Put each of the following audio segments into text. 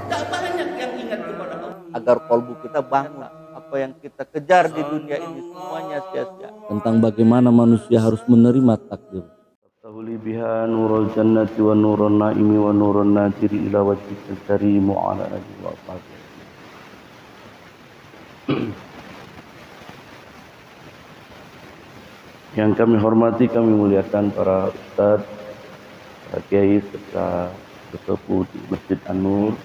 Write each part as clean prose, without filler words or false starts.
Tak banyak yang ingat kepada Allah. Agar kalbu kita bangun. Apa yang kita kejar di dunia ini semuanya sia-sia. Tentang bagaimana manusia harus menerima takdir. Tahuli biha nurul jannati wa nurun naimi wa nurun nadiri ila wajhikal karimu ala alihi wa ashabihi. Yang kami hormati, kami muliakan para ustaz, para kiai serta sesepuh di Masjid An-Nur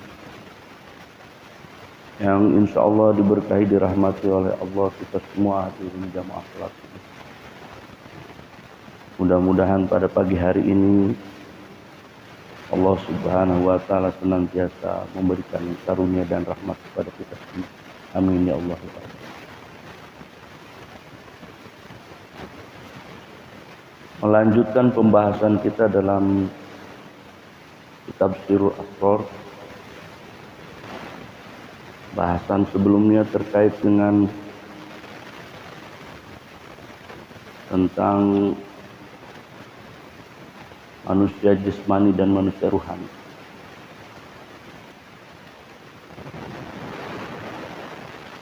yang insya Allah diberkahi, dirahmati oleh Allah kita semua hadirin jamaah salat. Mudah-mudahan pada pagi hari ini Allah Subhanahu wa taala senantiasa memberikan karunia dan rahmat kepada kita semua. Amin ya Allah. Melanjutkan pembahasan kita dalam kitab Sirul Asrar. Bahasan sebelumnya terkait dengan tentang manusia jasmani dan manusia ruhani.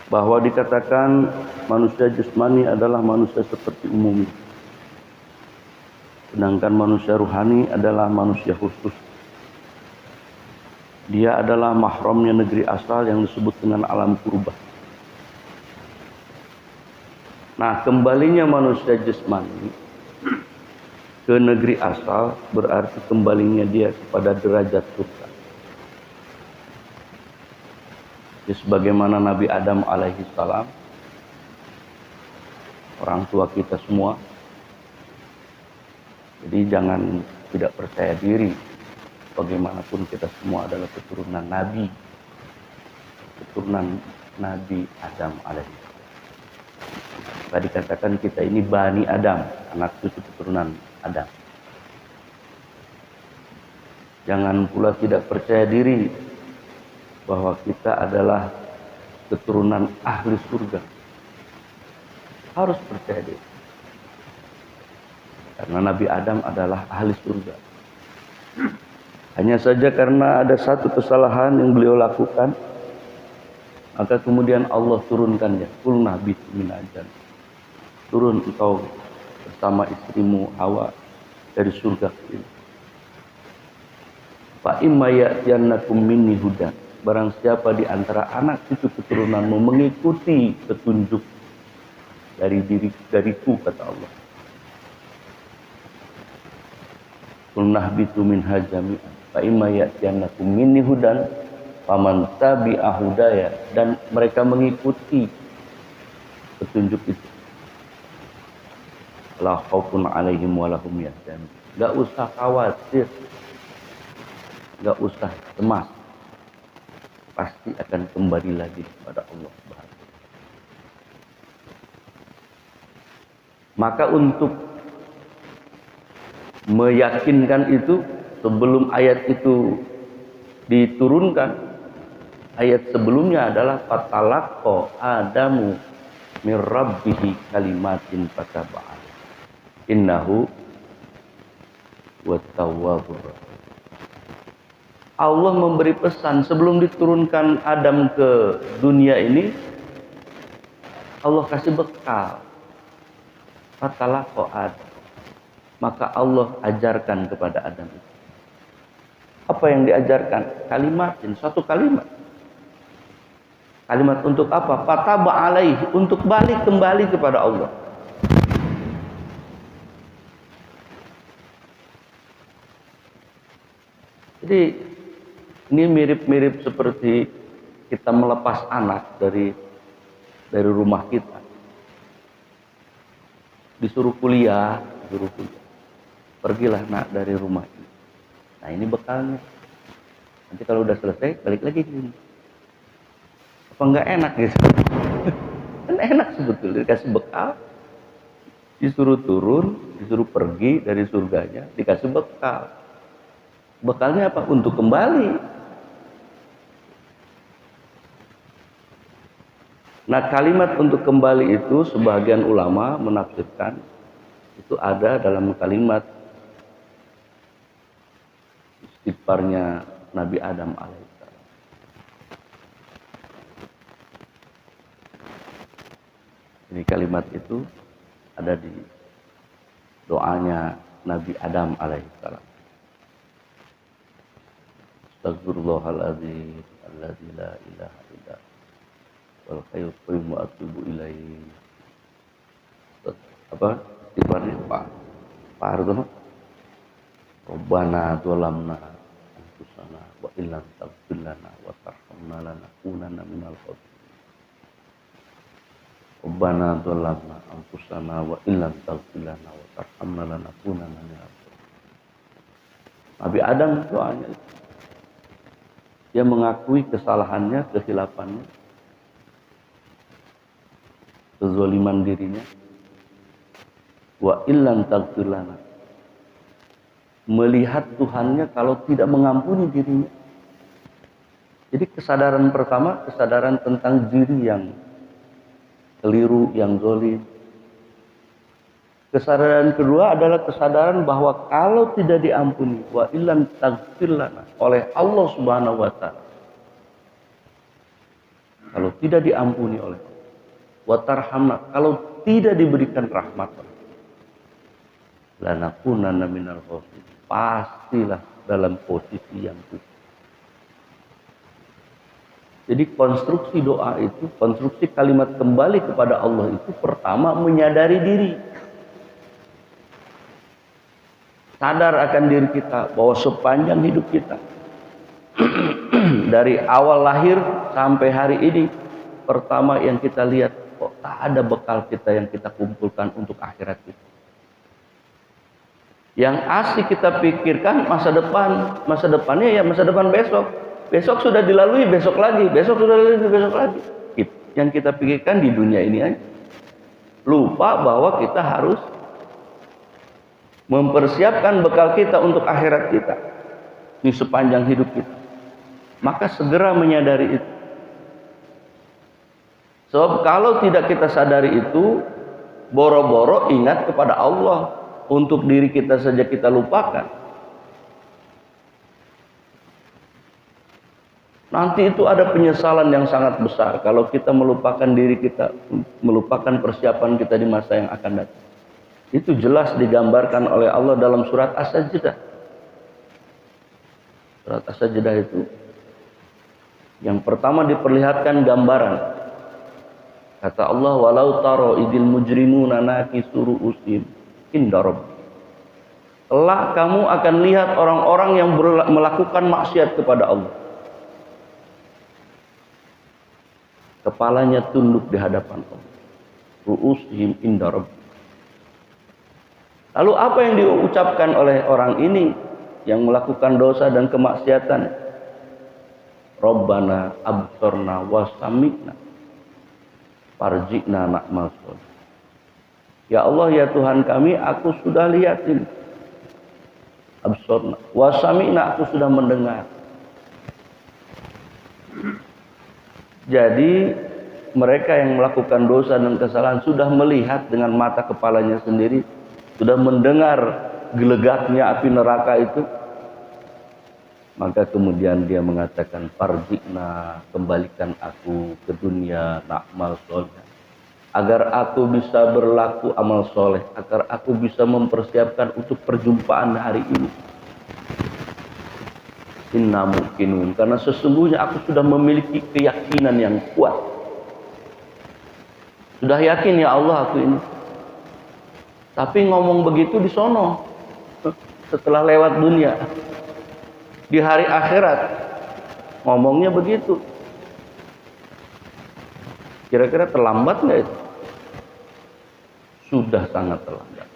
Bahwa dikatakan manusia jasmani adalah manusia seperti umumnya. Sedangkan manusia ruhani adalah manusia khusus. Dia adalah mahramnya negeri asal yang disebut dengan alam purba. Nah, kembalinya manusia jasmani ke negeri asal berarti kembalinya dia kepada derajat surga. Ya, sebagaimana Nabi Adam alaihi salam, orang tua kita semua. Jadi jangan tidak percaya diri. Bagaimanapun kita semua adalah keturunan Nabi. Keturunan Nabi Adam alaihi. Tadi dikatakan kita ini Bani Adam, anak cucu keturunan Adam. Jangan pula tidak percaya diri bahwa kita adalah keturunan ahli surga. Harus percaya diri. Karena Nabi Adam adalah ahli surga. Hanya saja karena ada satu kesalahan yang beliau lakukan, maka kemudian Allah turunkannya. Qul nahbitu min ajal. Turun engkau bersama istrimu Hawa dari surga ini. Fa imma ya'tiyannakum minni hudan. Barang siapa di antara anak cucu keturunanmu mengikuti petunjuk dariku, kata Allah. Qul nahbitu minha jami'an. Fa imma ya'tiyannakum minni hudan faman tabi'a hudaya, dan mereka mengikuti petunjuk itu. La khaufun 'alaihim wa lahum yahzanun. Enggak usah khawatir. Enggak usah cemas. Pasti akan kembali lagi kepada Allah Subhanahu. Maka untuk meyakinkan itu, sebelum ayat itu diturunkan, ayat sebelumnya adalah fatalaqqa Adamu min rabbihi kalimatin fataba'a innahu wattawwabur rahim. Allah memberi pesan sebelum diturunkan Adam ke dunia ini, Allah kasih bekal. Fatalaqqa Adam. Maka Allah ajarkan kepada Adam itu. Apa yang diajarkan? Kalimatin, satu kalimat. Kalimat untuk apa? Fataba alaihi, untuk balik kembali kepada Allah. Jadi ini mirip-mirip seperti kita melepas anak dari rumah kita. Disuruh kuliah. Pergilah nak dari rumah ini. Nah, ini bekalnya. Nanti kalau udah selesai, balik lagi ke sini. Apa enggak enak gitu? Kan enak sebetulnya, dikasih bekal. Disuruh turun, disuruh pergi dari surganya, dikasih bekal. Bekalnya apa? Untuk kembali. Nah, kalimat untuk kembali itu sebagian ulama menafsirkan itu ada dalam kalimat istighfarnya Nabi Adam alaihissalam. Ini kalimat itu ada di doanya Nabi Adam alaihissalam. Astagfirullahaladzim alladzi la ilaha illa wal hayyul qayyum wa atubu ilaihi. Apa istighfarnya Pak Hartono? Rabbana dzalamna anfusana wa illam taghfir lana wa tarhamna lanakunanna minal khasirin. Rabbana dzalamna anfusana wa illam taghfir lana wa tarhamna lanakunanna minal khasirin. Nabi Adam doanya itu. Dia mengakui kesalahannya, kehilafannya, kezaliman dirinya. Wa illam taghfir lana, melihat Tuhannya kalau tidak mengampuni dirinya. Jadi kesadaran pertama, kesadaran tentang diri yang keliru, yang zalim. Kesadaran kedua adalah kesadaran bahwa kalau tidak diampuni, wa illam taghfir lana, oleh Allah Subhanahu wa taala, kalau tidak diampuni oleh Allah, wa tarhamna, kalau tidak diberikan rahmat, lanakunanna minal khasirin, pastilah dalam posisi yang buruk. Jadi konstruksi doa itu, konstruksi kalimat kembali kepada Allah itu pertama menyadari diri. Sadar akan diri kita bahwa sepanjang hidup kita dari awal lahir sampai hari ini, pertama yang kita lihat kok tak ada bekal kita yang kita kumpulkan untuk akhirat kita. Yang asik kita pikirkan masa depan, masa depannya ya masa depan besok. Besok sudah dilalui, besok lagi, besok sudah dilalui, besok lagi. Yang kita pikirkan di dunia ini aja. Lupa bahwa kita harus mempersiapkan bekal kita untuk akhirat kita di sepanjang hidup kita. Maka segera menyadari itu. Sebab kalau tidak kita sadari itu, boro-boro ingat kepada Allah. Untuk diri kita saja kita lupakan. Nanti itu ada penyesalan yang sangat besar kalau kita melupakan diri kita, melupakan persiapan kita di masa yang akan datang. Itu jelas digambarkan oleh Allah dalam surat As-Sajdah. Surat As-Sajdah itu yang pertama diperlihatkan gambaran. Kata Allah, walau taro idil mujrimuna nakisu ru'usihim inda rabbih. Kelak kamu akan lihat orang-orang yang melakukan maksiat kepada Allah. Kepalanya tunduk di hadapan Allah. Ru'usihim inda rabbih. Lalu apa yang diucapkan oleh orang ini yang melakukan dosa dan kemaksiatan? Rabbana absorna wa sami'na farji'na na'mal sholih. Ya Allah, ya Tuhan kami, aku sudah lihat ini. Absorna wa sami'na, aku sudah mendengar. Jadi mereka yang melakukan dosa dan kesalahan sudah melihat dengan mata kepalanya sendiri, sudah mendengar gelegatnya api neraka itu. Maka kemudian dia mengatakan, farji'na, kembalikan aku ke dunia, na'mal soleh, agar aku bisa berlaku amal soleh, agar aku bisa mempersiapkan untuk perjumpaan hari ini. Inna mungkinun, karena sesungguhnya aku sudah memiliki keyakinan yang kuat. Sudah yakin ya Allah aku ini. Tapi ngomong begitu di sono, setelah lewat dunia. Di hari akhirat ngomongnya begitu. Kira-kira terlambat nggak itu? Sudah sangat terlambat.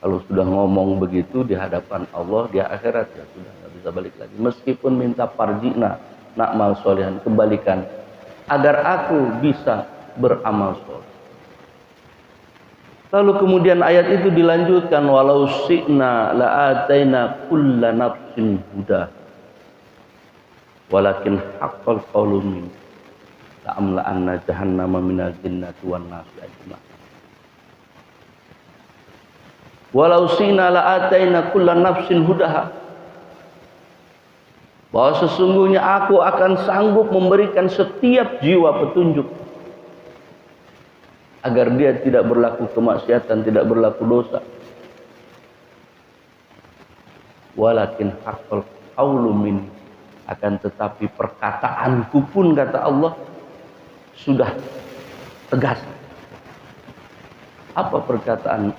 Kalau sudah ngomong begitu di hadapan Allah di akhirat, ya sudah nggak bisa balik lagi. Meskipun minta farji'na na'mal sholihan, kembalikan agar aku bisa beramal soleh. Lalu kemudian ayat itu dilanjutkan, walau syi'na la'ataina kulla nafsin huda walakin haqqal qawlu min la'amla'anna jahannama minal jinnati wan nasi ajma'in. Walau sina la ataina kullan nafsin hudaha. Bahwa sesungguhnya aku akan sanggup memberikan setiap jiwa petunjuk agar dia tidak berlaku kemaksiatan, tidak berlaku dosa. Walakin haqqal qawlu minni, akan tetapi perkataanku pun, kata Allah, sudah tegas. Apa perkataan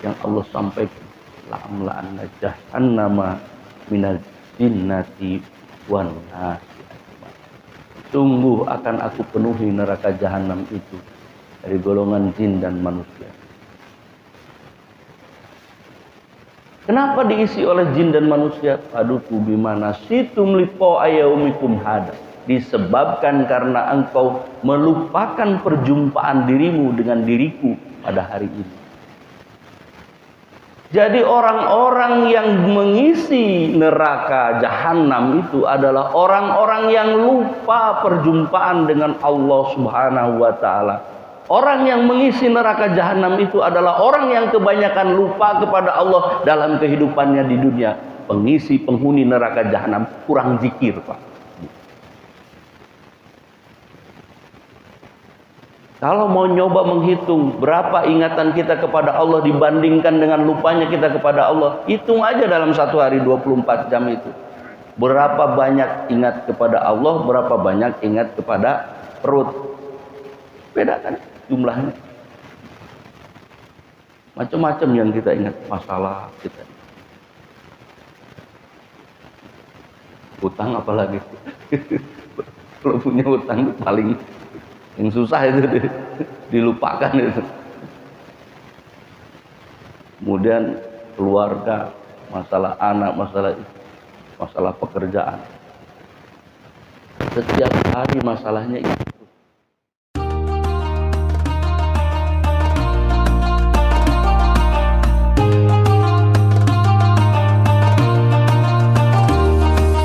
yang Allah sampaikan? La'amla'anna jahannama minal jinnati wan nasi ajmain. Sungguh akan aku penuhi neraka jahanam itu dari golongan jin dan manusia. Kenapa diisi oleh jin dan manusia? Paduku bimana situm liqo ayaumikum hada. Disebabkan karena engkau melupakan perjumpaan dirimu dengan diriku pada hari ini. Jadi orang-orang yang mengisi neraka jahanam itu adalah orang-orang yang lupa perjumpaan dengan Allah Subhanahu wa taala. Orang yang mengisi neraka jahanam itu adalah orang yang kebanyakan lupa kepada Allah dalam kehidupannya di dunia. Pengisi penghuni neraka jahanam kurang zikir, Pak. Kalau mau nyoba menghitung berapa ingatan kita kepada Allah dibandingkan dengan lupanya kita kepada Allah, hitung aja dalam satu hari 24 jam itu. Berapa banyak ingat kepada Allah, berapa banyak ingat kepada perut. Beda kan jumlahnya. Macam-macam yang kita ingat, masalah kita. Utang apalagi. Kalau punya utang itu paling yang susah itu dilupakan itu. Kemudian keluarga, masalah anak, masalah pekerjaan. Setiap hari masalahnya itu.